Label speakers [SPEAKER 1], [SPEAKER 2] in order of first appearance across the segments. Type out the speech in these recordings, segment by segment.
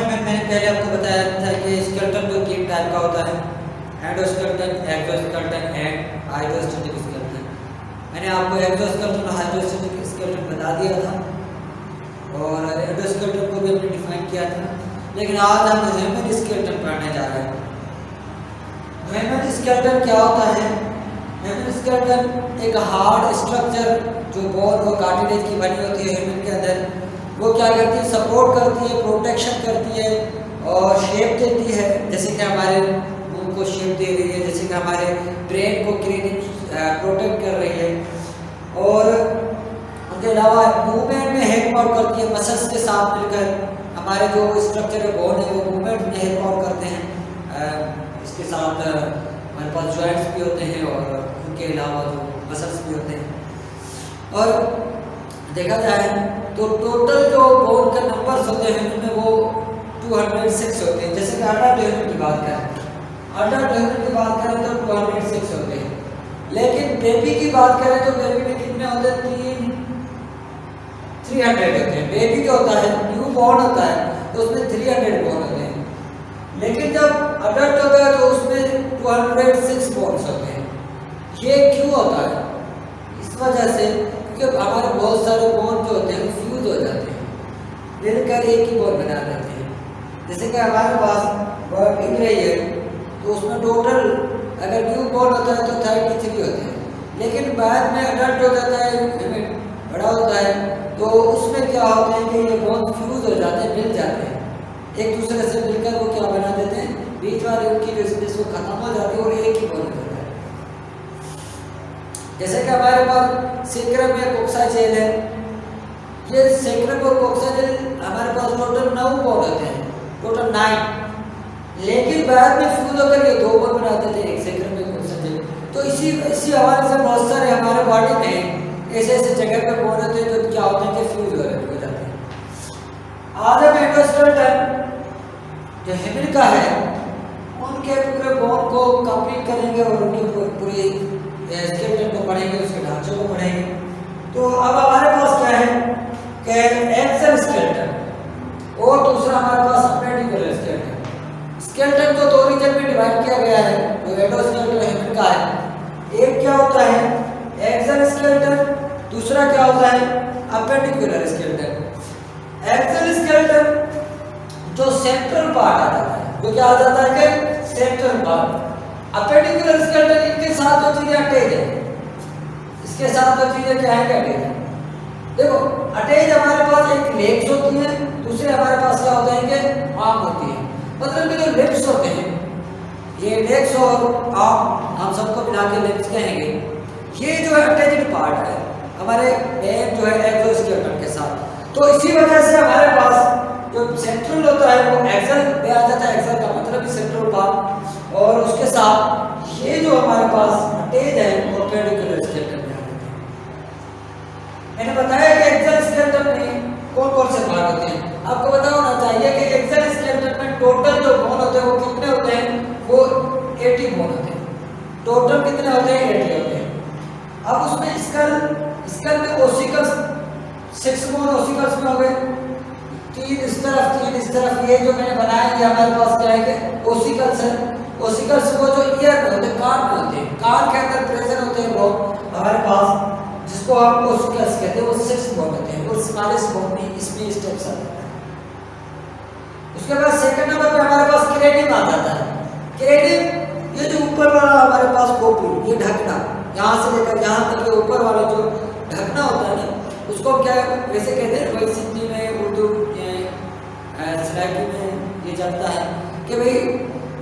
[SPEAKER 1] में मैंने पहले आपको बताया था कि स्केलेटन जो 3 टाइप का होता है, endoskeleton, exoskeleton and hydrostatic skeleton. मैंने आपको एक्सोस्केलेटन और हाइड्रोस्टैटिक स्केलेटन बता दिया था और एंडोस्केलेटन को भी हमने डिफाइन किया था। लेकिन आज हम ह्यूमन स्केलेटन पढ़ने जा रहे हैं। ह्यूमन स्केलेटन क्या होता है? ह्यूमन स्केलेटन एक हार्ड स्ट्रक्चर जो बोन और कार्टिलेज की बनी होती है ह्यूमन के अंदर, वो क्या करती है? सपोर्ट करती है, प्रोटेक्शन करती है और शेप देती है। जैसे कि हमारे मुंह को शेप दे रही है, जैसे कि हमारे ब्रेन को प्रोटेक्ट कर रही है, और उसके अलावा मूवमेंट में हेल्प आउट करती है। मसल्स के साथ मिलकर हमारे जो स्ट्रक्चर है बोन है वो मूवमेंट में हेल्प आउट करते हैं। इसके साथ हमारे पास जॉइंट्स भी होते हैं और उनके अलावा जो मसल्स भी होते हैं। और देखा जाए तो टोटल जो बोन के नंबर्स होते हैं उनमें वो 206 होते हैं। जैसे कि अडल्ट ह्यूमन की बात करें, अडल्ट ह्यूमन की बात करें तो 206 होते हैं। लेकिन बेबी की बात करें तो बेबी में कितने होते हैं? 300 होते हैं। बेबी जो होता है, न्यू बॉर्न होता है, तो उसमें 300 बोन होते हैं। लेकिन जब अडल्ट होता है तो उसमें 206 बोन्स होते हैं। ये क्यों होता है? इस वजह से क्योंकि हमारे बहुत सारे बोन जो होते हैं वो फ्यूज हो जाते हैं, मिलकर एक ही बोन बना देते हैं। जैसे कि हमारे पास बॉडी दिख रही है तो उसमें टोटल अगर न्यू बोन होता है तो 33 होते हैं। लेकिन बाद में अडल्ट हो जाता है, बड़ा होता है, तो उसमें क्या होता है कि ये बोन फ्यूज हो जाते हैं, मिल जाते हैं एक दूसरे से मिलकर। वो क्या बना देते हैं? बीच वाली उनकी जो स्पेस वो खत्म हो जाती है और एक ही बोन हो जाता है। जैसे कि हमारे पास सेक्रम में कोक्साइल है, ये सेक्रम और कोक्साइल हमारे पास टोटल 9 बोन होते हैं, टोटल 9। लेकिन बाद में फ्यूज होकर ये 2 बोन बनाते थे, एक सेक्रम में कोक्साइल। तो इसी हवाले से बहुत सारे हमारे बॉडी में ऐसे ऐसे जगह पे बोन होते हैं जो क्या होते हैं कि फ्यूज हो जाते हैं। आज हम एंडोस्केलेटन जो ह्यूमन का है उनके पूरे बोन को कंप्लीट करेंगे और उनके पूरे स्केलेटन को पढ़ेंगे, उसके ढांचे को पढ़ेंगे। तो अब हमारे पास क्या है कि एक्सल स्केलेटन और दूसरा हमारे पास अपेंडिकुलर स्केलेटन। स्केलेटन को 2 रीजन में डिवाइड किया गया है जो एंडोस्केलेटन ह्यूमन का है। एक क्या होता है? Axial skeleton. दूसरा क्या होता है? Appendicular skeleton. एक्सल स्केलेटन जो सेंट्रल पार्ट आ जाता है, जो क्या आ जाता है कि सेंट्रल पार्ट। अपेंडिकुलर स्केलेटन इनके साथ जो चीजें अटैच है, इसके साथ जो चीजें क्या है कि अटैच है। देखो अटैच हमारे पास एक लेग्स होती है, दूसरे हमारे पास क्या होते हैं कि आर्म होती है। मतलब कि जो लिम्स होते हैं, ये लेग्स और आर्म हम सबको मिला के लिम्स कहेंगे। ये जो है अटैच्ड पार्ट है हमारे ब्रेन जो है एक्सोस्केलेटन के साथ। तो इसी वजह से हमारे पास जो सेंट्रल होता है वो एक्सल में आ जाता है। एक्सल का मतलब ही सेंट्रल पार्ट, और उसके साथ ये जो हमारे पास अटैच है वो अपेंडिकुलर स्केलेटन में आ जाता है। मैंने बताया कि एक्सल स्केलेटन में कौन कौन से भाग होते हैं। आपको पता होना चाहिए कि एक्सल स्केलेटन में टोटल जो बोन होते हैं वो कितने होते हैं? वो 80 बोन होते हैं। टोटल कितने होते हैं? 80 होते हैं। अब उसमें स्कल में ओसिकल्स 6 बोन ओसिकल्स में हो गए, 3 इस तरफ 3 इस तरफ। ये जो मैंने बनाया ये हमारे पास क्या है कि ओसिकल्स है। ओसिकल्स वो जो ईयर में होते हैं, कान में होते हैं, कान के अंदर प्रेजेंट होते हैं बोन हमारे पास, जिसको हम ओसिकल्स कहते हैं। वो 6 बोन होते हैं और स्मॉलेस्ट बोन में इसमें स्टेप्स आ जाता है। उसके बाद सेकंड नंबर पे हमारे पास क्रेनियम आ जाता है। क्रेनियम ये जो ऊपर वाला हमारे पास खोपड़ी, ये ढकना, यहाँ से लेकर यहाँ तक के ऊपर वाला जो ढकना होता है ना, उसको क्या वैसे कहते हैं, वही सिंधी में, उर्दू सराइकी में ये चलता है कि भाई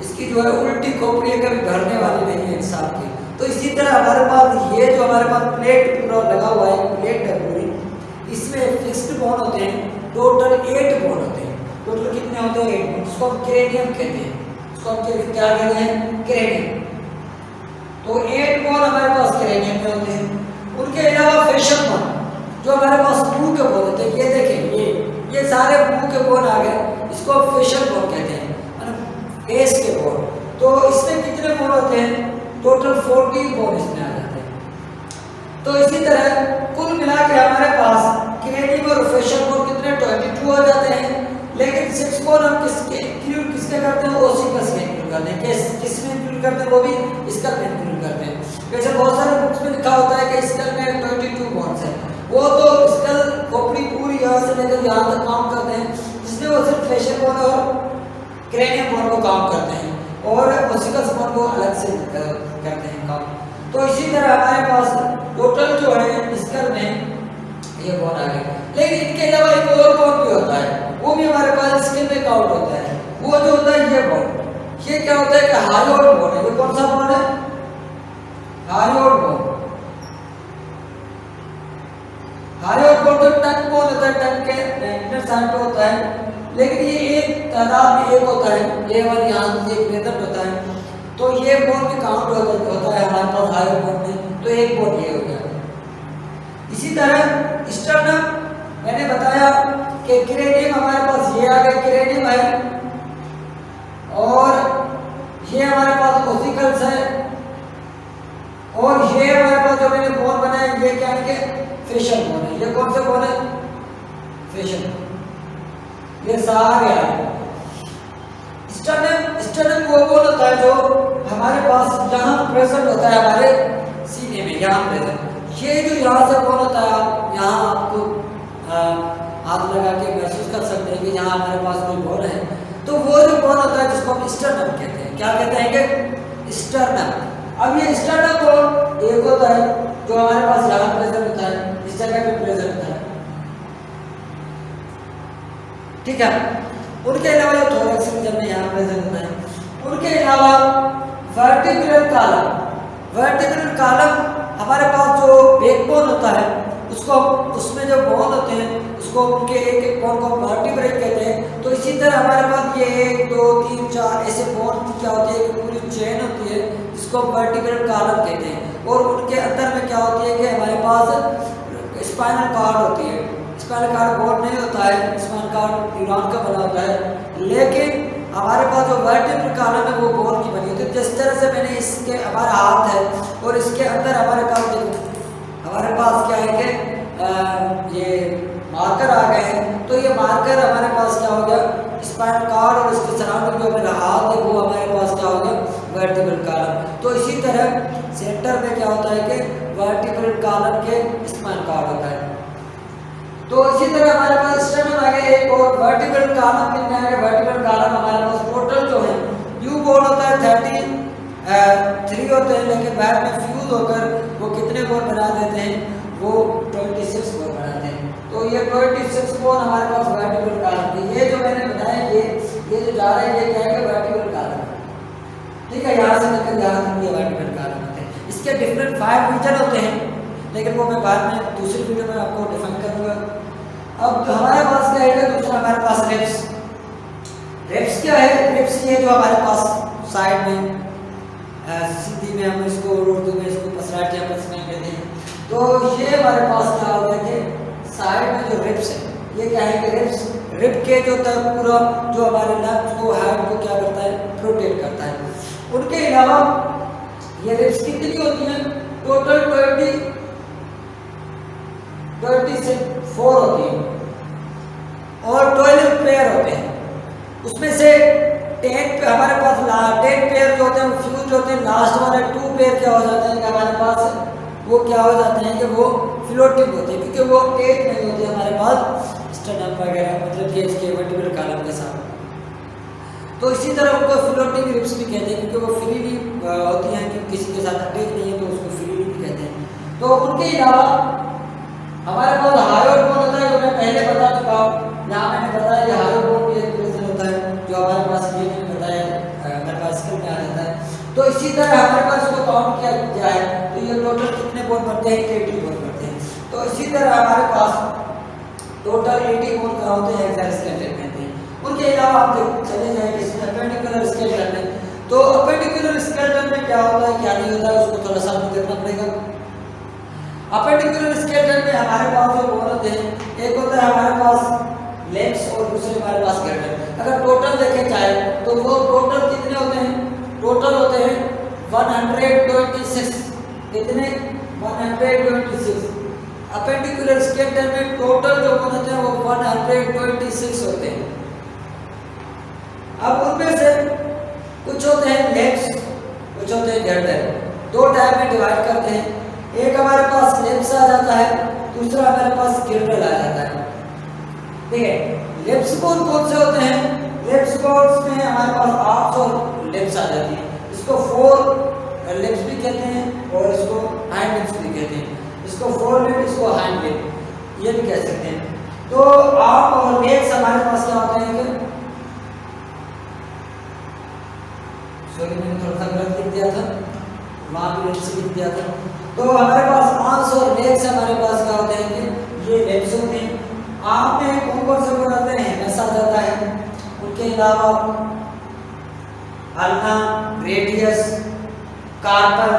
[SPEAKER 1] इसकी जो है उल्टी खोपड़ी है, कभी भरने वाली नहीं है इंसान की। तो इसी तरह हमारे पास ये जो हमारे पास प्लेट पूरा लगा हुआ है, प्लेट है पूरी, इसमें फिक्स्ड बोन होते हैं। टोटल 8 बोन होते हैं। टोटल कितने होते हैं? 8 बोन। उसको हम क्रेनियम कहते हैं। उसको हम क्या कहते हैं? क्रेनियम। तो 8 बोन हमारे पास क्रेनियम में होते हैं। उनके अलावा फेशियल बोन जो हमारे पास मुंह के बोन होते हैं, ये देखें, ये सारे मुंह के बोन आ गए, इसको फेशियल बोन कहते हैं, फेस के बोन। तो इसमें कितने बोन होते हैं? टोटल 14 बोन इसमें आ जाते हैं। तो इसी तरह कुल मिला के हमारे पास क्रेनियम और फेशियल बोन कितने 22 हो जाते हैं। लेकिन 6 बोन हम किसके इंक्लूड किसके करते हैं, ओसिकल्स में इंक्लूड करते हैं। किस में इंक्लूड करते हैं, वो भी स्कल में इंक्लूड करते हैं। जैसे बहुत सारे बुक्स में लिखा होता है कि स्कल में 22 बोन्स है, वो तो स्कल खोपड़ी पूरी यहाँ से लेकर यहाँ तक काउंट करते हैं, जिसमें वो सिर्फ फेशियल बोन और क्रेनियम बोन को काउंट करते हैं और ओसिकल्स बोन को अलग से करते हैं काउंट। तो इसी तरह हमारे पास टोटल जो है स्कल में ये बोन आ गए। लेकिन इनके अलावा एक और बोन भी होता है, वो भी हमारे पास स्किन में काउंट होता है। वो जो होता है ये बोन, ये क्या होता है कि हायोइड बोन है। ये कौन सा बोन है, हायोइड बोन। हायोइड बोन तो टंग बोन होता है, टंग के इंटर साइड पे होता है, लेकिन ये एक तादाद में एक होता है, ये वाला यहाँ से एक प्रेजेंट होता है, तो ये बोन भी काउंट होता है हमारे पास हायोइड बोन में, तो एक बोन ये हो गया। इसी तरह स्टर्नम मैंने बताया कि क्रेनियम हमारे पास ये आ गया, क्रेनियम है, और ये हमारे पास ओसिकल्स है, और ये हमारे पास जो मैंने बोन बनाया ये क्या है कि फेशियल बोन है। ये कौन से बोन है, फेशियल, ये सारे आ गए। स्टर्नम वो बोन होता है जो हमारे पास यहाँ प्रेजेंट होता है, हमारे सीने में यहाँ प्रेजेंट। ये जो यहाँ से बोन होता है, आप यहाँ आपको हाथ लगा के महसूस कर सकते हैं कि यहाँ हमारे पास कोई बोन है, तो वो जो बोन होता है जिसको हम स्टर्नम कहते हैं, क्या कहते हैं कि स्टर्नम। अब ये स्टर्नम बोन एक होता है जो हमारे पास यहाँ प्रेजेंट होता है, इस जगह पे प्रेजेंट होता है, ठीक है। उनके अलावा जो थोरैक्स रीजन में यहाँ प्रेजेंट होता है, उनके अलावा वर्टिब्रल कॉलम, वर्टिब्रल कॉलम हमारे पास जो बैकबोन होता है उसको, उसमें जो बोन होते हैं उसको उनके एक एक बोन को वर्टिब्रे कहते हैं। तो इसी तरह हमारे पास ये 1 2 3 4 ऐसे बोन क्या होती है, पूरी चेन होती है जिसको वर्टिब्रल कॉलम कहते हैं। और उनके अंदर में क्या होती है कि हमारे पास स्पाइनल कॉर्ड होती है। स्पाइनल कॉर्ड बोन नहीं होता है, स्पाइनल कॉर्ड न्यूरॉन का बना होता है, लेकिन हमारे पास जो वर्टिब्रल कॉलम है वो बोन की बनी होती है। जिस तरह से मैंने इसके हमारा हाथ है और इसके अंदर हमारे पास क्या है कि ये मार्कर आ गए हैं, तो ये मार्कर हमारे पास क्या हो गया, स्पाइनल कॉर्ड, और इसके सराउंडिंग जो मेरा हाथ है वो हमारे पास क्या हो गया, वर्टिब्रल कॉलम। तो इसी तरह सेंटर में क्या होता है कि वर्टिब्रल कॉलम के स्पाइनल कॉर्ड होता है। तो इसी तरह हमारे पास स्टर्नम आ गया एक और वर्टिब्रल कॉलम कितने आ गए, वर्टिब्रल कॉलम हमारे पास टोटल जो है यू बोन होता है 33 होते हैं, लेकिन बाद में फ्यूज होकर वो कितने बोन बना देते हैं, वो 26 बोन बनाते हैं। तो ये 26 बोन हमारे पास वर्टिब्रल कॉलम है। ये जो मैंने बताया ये जो जा रहा है ये क्या है, वर्टिब्रल कॉलम, ठीक है। यहाँ से लेकर यहाँ तक ये वर्टिब्रल कॉलम होते हैं। इसके डिफरेंट 5 रीजन होते हैं, लेकिन वो मैं बाद में दूसरी वीडियो में आपको डिफाइन करूंगा। अब हमारे पास क्या है, दूसरा हमारे पास रिब्स। रिब्स क्या है, रिब्स ये जो हमारे पास साइड में सीधी में हम इसको उर्दू में इसको पसराट या पसराट कहते हैं। तो ये हमारे पास क्या होता है कि साइड में जो रिब्स है, ये क्या है कि रिब्स, रिब के जो होता है पूरा जो हमारे लंग्स को हार्ट को क्या करता है, प्रोटेक्ट करता है। उनके अलावा ये रिब्स कितनी होती हैं, टोटल 24 होती है और 12 पेयर होते हैं। उसमें से 10 पे हमारे पास 10 पेयर जो होते हैं वो फ्यूज होते हैं, लास्ट वाले 2 पेयर क्या हो जाते हैं कि हमारे पास वो क्या हो जाते हैं कि वो फ्लोटिंग होते हैं, क्योंकि वो एक नहीं होते हमारे पास स्टर्नम वगैरह, मतलब कि इसके वर्टिब्रल कॉलम के साथ। तो इसी तरह उनको फ्लोटिंग रिब्स भी कहते हैं, क्योंकि वो फ्रीली होती हैं, कि किसी के साथ अटैच नहीं है तो उसको फ्रीली भी कहते हैं। तो उनके अलावा हमारे पास हायोइड बोन होता है, जो मैं पहले बता चुका हूँ। यहाँ मैंने बताया कि हायोइड बोन भी एक रीजन होता है जो हमारे पास ये नहीं बताया, हमारे पास स्किल में आ जाता है। तो इसी तरह हमारे पास इसको काउंट किया जाए तो ये टोटल कितने बोन बनते हैं, 80 बोन बनते हैं। तो इसी तरह हमारे पास टोटल 80 बोन का होते हैं, एक्सोस्केलेटन कहते हैं। उनके अलावा आप चले जाएंगे इसमें अपेंडिकुलर स्केलेटन में। तो अपेंडिकुलर स्केलेटन में क्या होता है क्या नहीं होता है उसको थोड़ा सा आपको देखना पड़ेगा। अपेंडिकुलर स्केलेटन में हमारे पास जो बोन होते हैं, एक होता है हमारे पास लेग्स और दूसरे हमारे पास गर्दन। अगर टोटल देखे जाए तो वो टोटल कितने होते हैं, टोटल होते हैं 126। कितने, 126। अपेंडिकुलर स्केलेटन में टोटल जो बोन होते हैं वो 126 होते हैं। अब उनमें से कुछ होते हैं लेप्स, कुछ होते हैं गर्डल। दो टाइप में डिवाइड करते हैं। एक हमारे पास लेप्स आ जाता है, दूसरा हमारे पास गर्डल आ जाता है। ठीक है, लेप्स बोन कौन से होते हैं? लेप्स बोन्स में हमारे पास 800 लेप्स आ जाती है। इसको 4 लेप्स भी कहते हैं और इसको हाइंड लेप्स भी कहते हैं। इसको 4 लेप, इसको हाइंड लेप ये भी कह सकते हैं। तो आर्म और लेग्स हमारे पास क्या होते हैं कि सॉरी मैंने थोड़ा सा गलत लिख दिया था, वहां भी लेप्स लिख दिया था। तो हमारे पास आर्म्स और लेग्स हमारे पास क्या होते हैं कि ये लेप्स होते हैं। आर्म में कौन कौन से बोन आते हैं? नस आ जाता है, उनके अलावा अल्ना, रेडियस, कार्पल,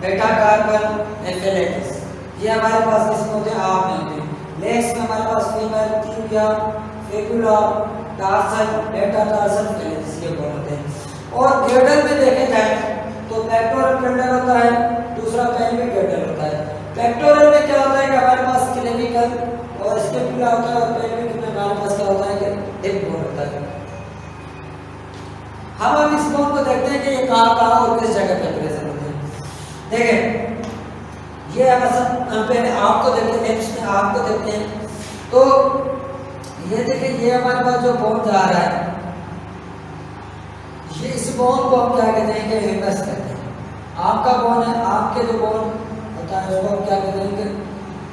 [SPEAKER 1] मेटाकार्पल, एफेलेटिस, ये हमारे पास किसमें होते हैं? आर्म में होते हैं। लेग्स में हमारे पास femur, tibia, fibula, tarsal, metatarsal, phalanges ये बोन होते हैं। और गर्डल में देखे जाए तो पेक्टोरल गर्डल होता है, दूसरा पेल्विक गर्डल होता है। पेक्टोरल में क्या होता है कि हमारे पास क्लेविकल और स्कैपुला होता है, और पेल्विक में हमारे पास क्या होता है कि हिप बोन होता है। हम अब इस बोन को देखते हैं कि ये कहाँ और किस जगह पे प्रेजेंट होते हैं। देखें, ये हम पहले आपको देखते हैं, लेप्स में आपको देखते हैं। तो ये देखिए, ये हमारे पास जो बोन जा रहा है, ये इस बोन को हम क्या कहते हैं कि हेमस कहते हैं। आम का बोन है, आम के जो बोन होता है उसको हम क्या कहते हैं कि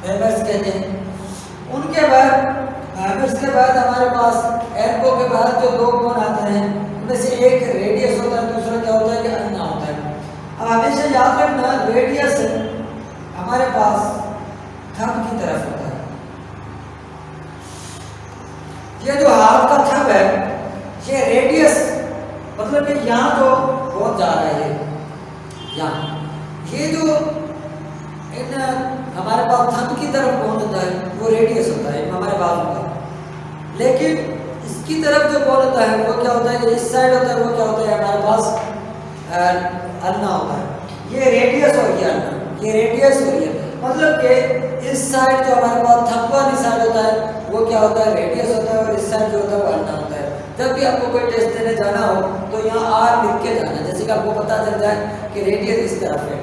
[SPEAKER 1] हेमस कहते हैं। उनके बाद हेमस के बाद हमारे पास एल्बो के बाद जो दो बोन आते हैं, उनमें से एक रेडियस होता है, दूसरा क्या होता है कि अल्ना होता है। अब हमेशा याद रखना, रेडियस हमारे पास थंब की तरफ होता है। ये जो हाथ का थंब है, ये रेडियस मतलब कि यहाँ जो बहुत जा रहा है, यहाँ ये जो इन हमारे पास थंब की तरफ बोन होता है वो रेडियस होता है हमारे बालों का। लेकिन इसकी तरफ जो बोन होता है वो क्या होता है, इस साइड होता है, वो क्या होता है हमारे पास अल्ना होता है। ये रेडियस हो गया अल्ना, ये रेडियस हो गया। मतलब कि इस साइड जो हमारे पास थंब वाली साइड होता है वो क्या होता है, रेडियस होता है, और इस साइड जो होता है वो अल्ना होता है। जब भी आपको कोई टेस्ट देने जाना हो तो यहाँ आर लिख के जाना, जैसे कि आपको पता चल जाए कि रेडियस इस तरफ है,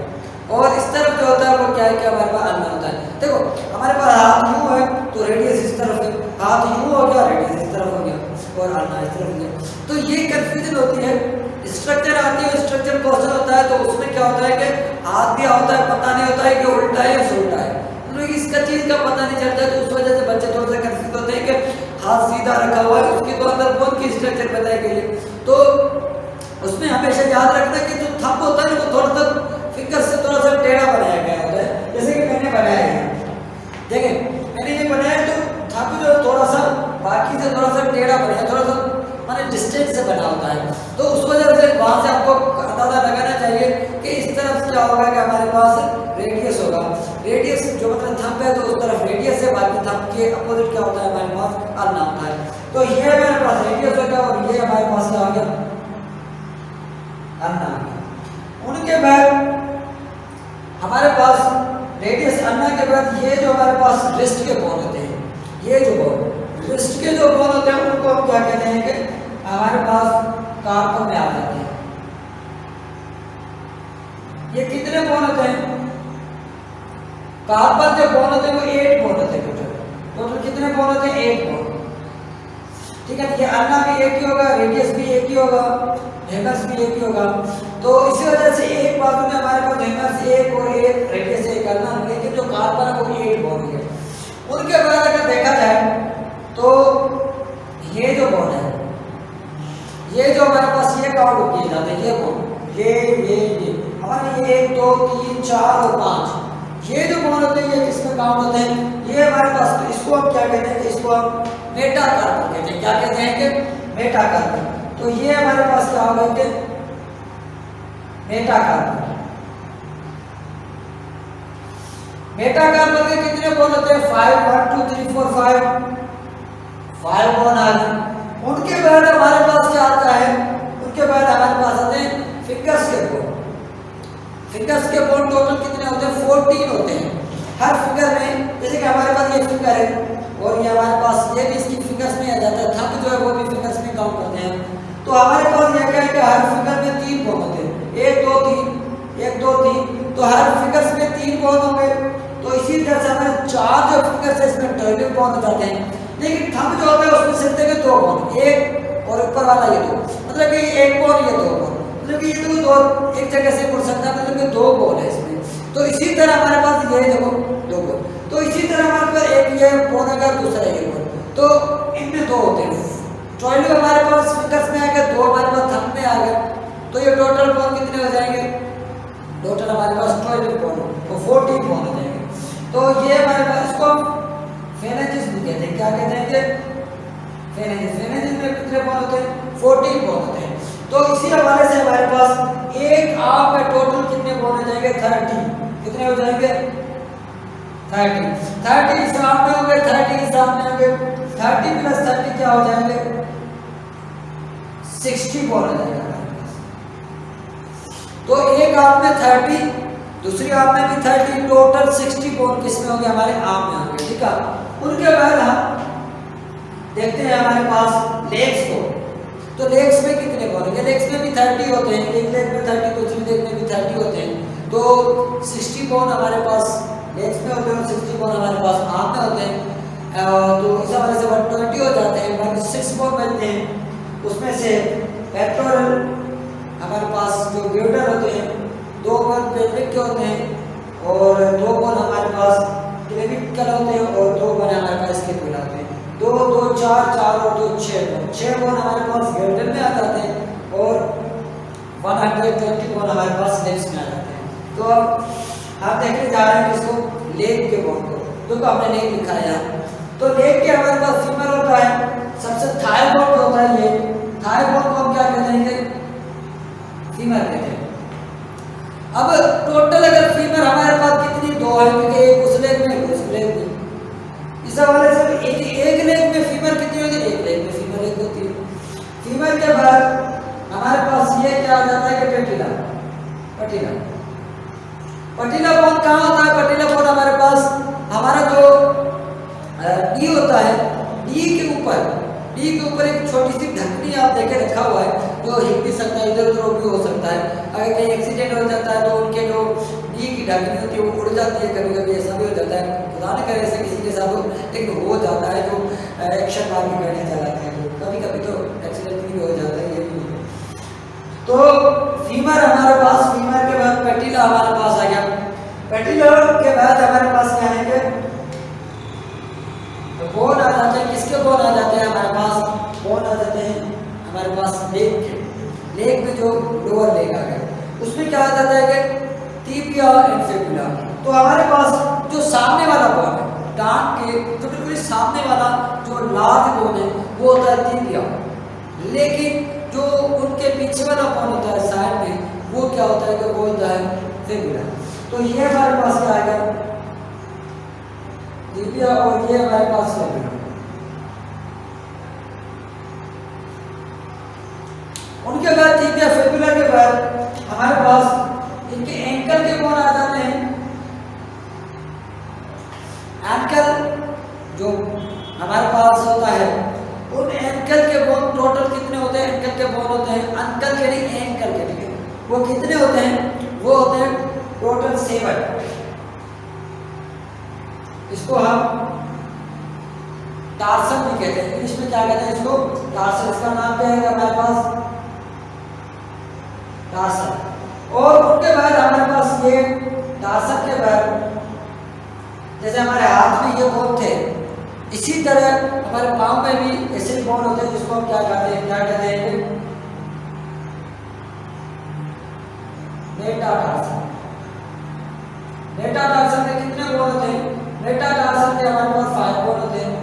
[SPEAKER 1] और इस तरफ जो होता है वो क्या है कि हमारे पास अल्ना होता है। देखो, हमारे पास हाथ यूं है तो रेडियस इस तरफ है, हाथ यूं हो गया रेडियस इस तरफ हो गया, और अल्ना इस तरफ हो गया। तो ये कंफ्यूजन होती है। स्ट्रक्चर आती है, स्ट्रक्चर क्वेश्चन होता है, तो उसमें क्या होता है कि हाथ दिया होता है, पता नहीं होता है कि उल्टा है या सुल्टा है, उन्हें इसका चीज का पता नहीं चलता है। तो उस वजह से बच्चे थोड़ा सा कंफ्यूज होते हैं कि हाथ सीधा रखा हुआ है, उसके तो अंदर बोन की स्ट्रक्चर बताई गई है। तो उसमें हमेशा याद रखना कि जो थंब होता है वो थोड़ा सा फिंगर से थोड़ा सा टेढ़ा बनाया गया होता है, जैसे कि मैंने बनाया है। देखिए, मैंने ये बनाया तो थंब जो थोड़ा सा बाकी से थोड़ा सा टेढ़ा बनाया, थोड़ा सा माने डिस्टेंस से बना होता है। तो उस वजह से वहां से आपको अंदाजा लगाना चाहिए कि इस तरफ से क्या होगा कि हमारे पास रेडियस होगा। रेडियस जो मतलब थंब है तो उस तरफ रेडियस है, बाकी थंब के अपोजिट क्या होता है हमारे पास अल्ना होता है। तो ये हमारे पास रेडियस हो गया, और ये हमारे पास क्या हो गया, अल्ना। उनके बाद हमारे पास रेडियस अल्ना के बाद ये जो हमारे पास रिस्ट के बोन होते हैं, ये जो बोन रिस्ट के जो बोन होते हैं उनको हम क्या कहते हैं कि हमारे पास कार्पल में आ जाते हैं। ये कितने बोन होते हैं? कार्पल जो बोन होते हैं वो 8 बोन होते हैं। टोटल कितने बोन होते हैं? 8 बोन। ठीक है, ये अल्ना भी एक ही होगा, रेडियस भी एक ही होगा, हेमस भी एक ही होगा। तो इसी वजह से एक बाजू में हमारे पास हेमस एक और एक रेडियस एक अल्ना, लेकिन जो कार्पल है वो 8 बोन है। उनके बाद अगर देखा जाए तो ये जो बोन है, ये जो हमारे पास ये काउंट किए जाते हैं, ये बोन, ये हमारे ये 1 2 3 4 और 5 ये जो बोन होते हैं ये किसमें काउंट होते हैं? ये हमारे पास, तो इसको हम क्या कहते हैं कि इसको हम मेटाकार्पल कहते हैं। क्या कहते हैं कि मेटाकार्पल। तो ये हमारे पास क्या होगा कि मेटाकार्पल। मेटाकार्पल के कितने बोन होते हैं? 5 1 2 3 4 5 बोन आ गए। उनके बाद हमारे पास क्या आता है? उनके बाद हमारे पास आते हैं फिंगर्स के बोन। फिंगर्स के बोन टोटल कितने होते हैं? 14 होते हैं। हर फिंगर में, जैसे कि हमारे पास ये फिंगर है और ये हमारे पास ये भी इसकी फिंगर्स में आ जाता है, थंब जो है वो भी फिंगर्स में काउंट करते हैं। तो हमारे पास यह क्या है कि हर फिगर में 3 बोन होते हैं, 1 2 3 1 2 3, तो हर फिगर्स में 3 बोन होंगे। तो इसी तरह से हमारे 4 जो फिगर्स है इसमें 12 बोन हो जाते हैं, लेकिन थंब जो होता है उसमें सिर्फ देखिए 2 बोन, एक और ऊपर वाला ये 2, मतलब कि 1 बोन ये 2 बोन, मतलब कि ये दो एक जगह से मुड़ सकता है, मतलब कि 2 बोन है इसमें। तो इसी तरह हमारे पास ये देखो 2 बोन, तो इसी तरह हमारे पास एक ये बोन अगर दूसरा ये बोन, तो इनमें 2 होते हैं। 12 हमारे पास फिगर्स में आ गए, 2 हमारे पास थंब में आ गए, तो ये टोटल बोन कितने हो जाएंगे, टोटल हमारे पास 12 बोन, तो 14 बोन हो जाएंगे। तो ये हमारे पास इसको फेनेजिस भी कहते हैं, क्या कहते हैं कि फेनेजिस, फेनेजिस में कितने बोन होते हैं, 14 बोन होते हैं। तो इसी हवाले से हमारे पास एक आर्म में टोटल कितने बोन हो जाएंगे, 30, कितने हो जाएंगे 30 इस आर्म में होंगे, 30 इस आर्म में होंगे, 30 प्लस 30 क्या हो जाएंगे 60 बोन हो जाएगा हमारे पास। तो एक आर्म में 30, दूसरी आर्म में भी 30, टोटल 60 बोन किसमें होंगे, हमारे आर्म में होंगे, ठीक है। उनके बाद हम देखते हैं हमारे पास लेग्स को, तो लेग्स में कितने बोन होंगे, लेग्स में भी 30 होते हैं, एक लेग में 30, दूसरी लेग में भी 30 होते हैं, तो 60 बोन हमारे पास लेग्स में होते हैं और 60 बोन हमारे पास आर्म में होते हैं। तो इस हवाले से 120 हो जाते हैं, बाकी 6 बोन बचते हैं। उसमें से पेक्टोरल हमारे पास जो ग्यूटर होते हैं, 2 बोन पेल्विक के होते हैं और 2 बोन हमारे पास क्लेविकल होते हैं और 2 बोन हमारे पास स्कैपुला होते हैं। 2 2 4 4 और 2 6 बोन हमारे पास ग्यूटर में आ जाते हैं और 120 बोन हमारे पास लेग्स में आ जाते हैं। तो अब आप देखने जा रहे हैं इसको लेग के बोन को, तो हमने लेग लिखा है यहाँ। तो लेग के हमारे पास फीमर होता है, सबसे थाई बोन होता है, ये थाई बोन को हम क्या कहते हैं, फीमर कहते हैं। अब टोटल अगर फीमर हमारे पास कितनी 2 है, क्योंकि एक उस लेग में एक उस लेग में, इस हवाले से एक लेग में फीमर कितनी होती है, एक लेग में फीमर एक होती है। फीमर के बाद हमारे पास ये क्या आ जाता है कि पेटिला, पटिला, पटिला बोन कहाँ होता है, पटिला बोन हमारे पास हमारा जो डी होता है, डी के ऊपर एक छोटी सी ढकनी आप देखे रखा हुआ है, जो हिल भी सकता है, इधर उधर भी हो सकता है। अगर कहीं एक्सीडेंट हो जाता है तो उनके जो डी की ढकनी होती है वो उड़ जाती है, कभी कभी ऐसा भी हो जाता है, खुदा न करे ऐसे किसी के साथ हो, लेकिन हो जाता है, जो एक्शन मार के बैठे चलाते हैं, तो कभी कभी तो एक्सीडेंट भी हो जाता है, ये भी। तो फीमर हमारे पास, फीमर के बाद पेटिला हमारे पास आ गया, पेटिला के बाद हमारे पास क्या है, बोन आ जाते हैं। किसके बोन आ जाते हैं हमारे पास, बोन आ जाते हैं हमारे पास लेग के, लेग में जो लोअर लेग आ गया, उसमें क्या आ जाता है कि टिबिया एंड फिबुला। तो हमारे पास जो सामने वाला बोन है, टांग के जो बिल्कुल सामने वाला जो लार्ज बोन है वो होता है टिबिया, लेकिन जो उनके पीछे वाला बोन होता है साइड में, वो क्या होता है कि वो होता है फिबुला। तो ये हमारे पास क्या आ गया, टिबिया, और ये हमारे पास फिबुला। उनके बाद टिबिया फिबुला के बाद हमारे पास इनके एंकल के बोन आ जाते हैं। एंकल जो हमारे पास होता है, उन एंकल के बोन टोटल कितने होते हैं, एंकल के बोन होते हैं, अंकल के नहीं एंकल के, ठीक है, वो कितने होते हैं, वो होते हैं टोटल 7। इसको हम टार्सन भी कहते हैं, इंग्लिश में क्या कहते हैं इसको, टार्सन। इसका नाम क्या है हमारे पास, टार्सन। और उनके बाद हमारे पास ये टार्सन के बाद जैसे हमारे हाथ में ये बोन थे, इसी तरह हमारे पाँव में भी ऐसे बोन होते हैं, जिसको हम क्या कहते हैं, मेटाटार्सन। मेटाटार्सन के कितने बोन होते हैं, मेटाटार्सन के हमारे पास 5 बोन होते हैं,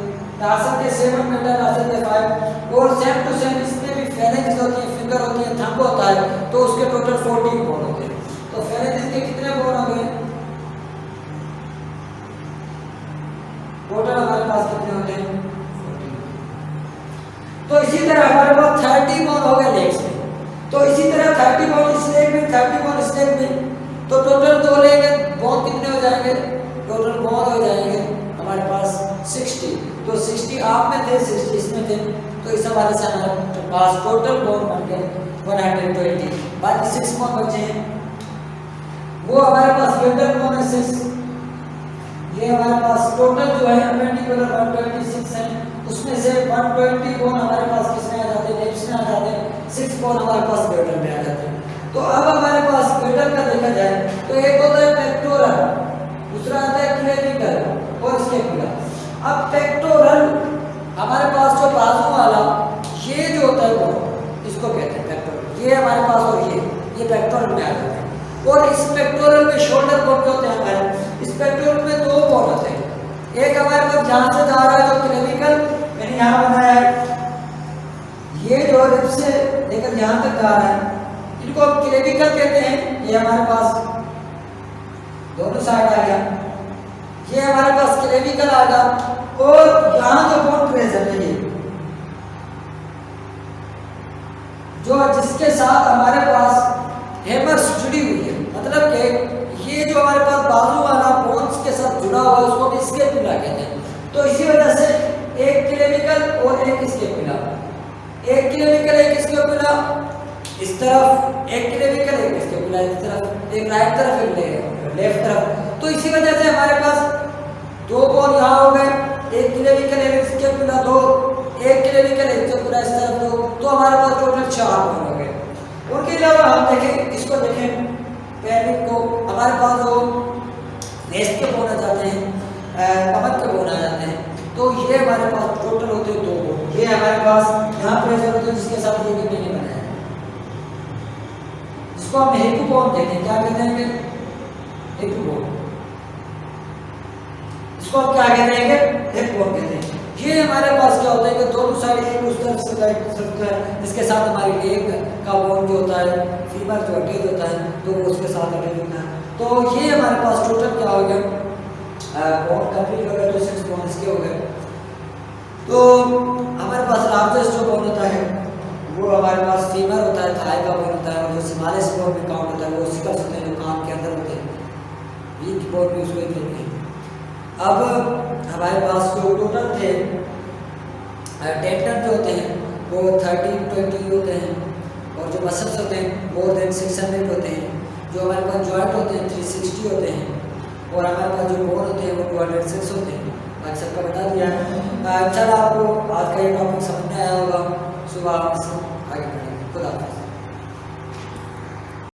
[SPEAKER 1] टार्सन के 7, मेटाटार्सन के 5, और सेम टू सेम इसमें भी फेरेंजिस होती है, फिंगर होती है, थंब होता है, तो उसके टोटल 14 बोन होते हैं। तो फेरेंजिस के कितने बोन हो गए, टोटल हमारे पास कितने होते हैं, 14। तो इसी तरह हमारे पास 30 बोन हो गए लेग्स में। तो इसी तरह 30 बोन इस लेग में, 30 बोन इस लेग में, तो टोटल 2 लेग बोन कितने हो जाएंगे, टोटल बोन हो जाएंगे हमारे पास 60। तो 60 आप में थे, 60 इसमें थे, तो इस हवाले से हमारा पास टोटल बोन बन गए 120, बाकी 6 बोन बचे हैं। वो हमारे पास ग्रेटर बोन है 6, ये हमारे पास टोटल जो है 126 है, उसमें से 120 बोन हमारे पास किसमें आ जाते हैं, नेप्स में आ जाते हैं, 6 बोन हमारे पास ग्रेटर में आ जाते हैं। तो अब हमारे पास ग्रेटर का देखा जाए तो एक होता है पेक्टोरल, दूसरा आता है क्लेविकल और स्कैपुला। अब पेक्टोरल हमारे पास जो बाजू वाला ये जो होता है वो इसको कहते हैं पेक्टोरल, ये हमारे पास और ये पेक्टोरल में आ जाता है। और इस पेक्टोरल में शोल्डर बोन होते हैं हमारे, इस पेक्टोरल में 2 बोन होते हैं, एक हमारे पास जहां से जा रहा है जो क्लेविकल मैंने यहाँ बनाया है, ये जो रिब से लेकर यहाँ तक जा रहा है इनको हम क्लेविकल कहते हैं। ये हमारे पास दोनों साइड आ गया, ये हमारे पास क्लेविकल आ गया। और यहाँ जो बोन प्रेजेंट है ये जो जिसके साथ हमारे पास हेमर्स जुड़ी हुई है, मतलब कि ये जो हमारे पास बाजू वाला बोन्स के साथ जुड़ा हुआ है उसको भी स्कैपुला कहते हैं। तो इसी वजह से एक क्लेविकल और एक स्कैपुला, एक क्लेविकल एक स्कैपुला इस तरफ, एक क्लेविकल एक स्कैपुला इस तरफ, एक राइट तरफ एक लेफ्ट तरफ। तो इसी वजह से हमारे पास 2 बोन यहाँ हो गए, एक क्लेविकल एक स्कैपुला 2, एक क्लेविकल एक स्कैपुला इस तरफ 2, तो हमारे पास टोटल 4 बोन हो गए। उनके अलावा हम देखें, इसको देखें पेल्विक को, हमारे पास जो वेस्ट के बोन आ जाते हैं, कमर के बोन आ जाते हैं, तो ये हमारे पास टोटल होते हैं 2 बोन। ये हमारे पास यहाँ प्रेजेंट होते हैं जिसके साथ ये भी मैंने बनाया है, जिसको हम हिप बोन कहते हैं। क्या कहते हैं? हिप बोन, इसको हम क्या कहते हैं? हिप बोन कहते हैं। ये हमारे पास क्या होता है कि दोनों साइड एक उस तरफ से होता है, इसके साथ हमारी लेग का बोन जो होता है, फीमर जो अटैच होता है तो वो उसके साथ अटैच होता है। तो ये हमारे पास टोटल क्या हो गया, बोन कंप्लीट हो गया, तो 6 बोन इसके हो गए। तो हमारे पास लार्जेस्ट जो बोन होता है वो हमारे पास फीमर होता है, थाई का बोन होता है, और जो स्मॉलेस्ट बोन में काउंट होता है वो सिकल्स होते हैं जो कान के अंदर होते हैं, वीक बोन भी उसको कहते हैं। अब हमारे पास जो टोटल थे टेंडन जो होते हैं वो 30-20 होते हैं, और जो मसल्स होते हैं मोर देन 600 होते हैं, जो हमारे पास जॉइंट होते हैं 360 होते हैं, और हमारे पास जो बोन होते हैं वो 206 होते हैं। बाकी सबका बता दिया है। इंशाल्लाह आपको आज का ये टॉपिक समझ में आया होगा। सुबह आगे बढ़ेंगे। खुदा हाफ़िज़।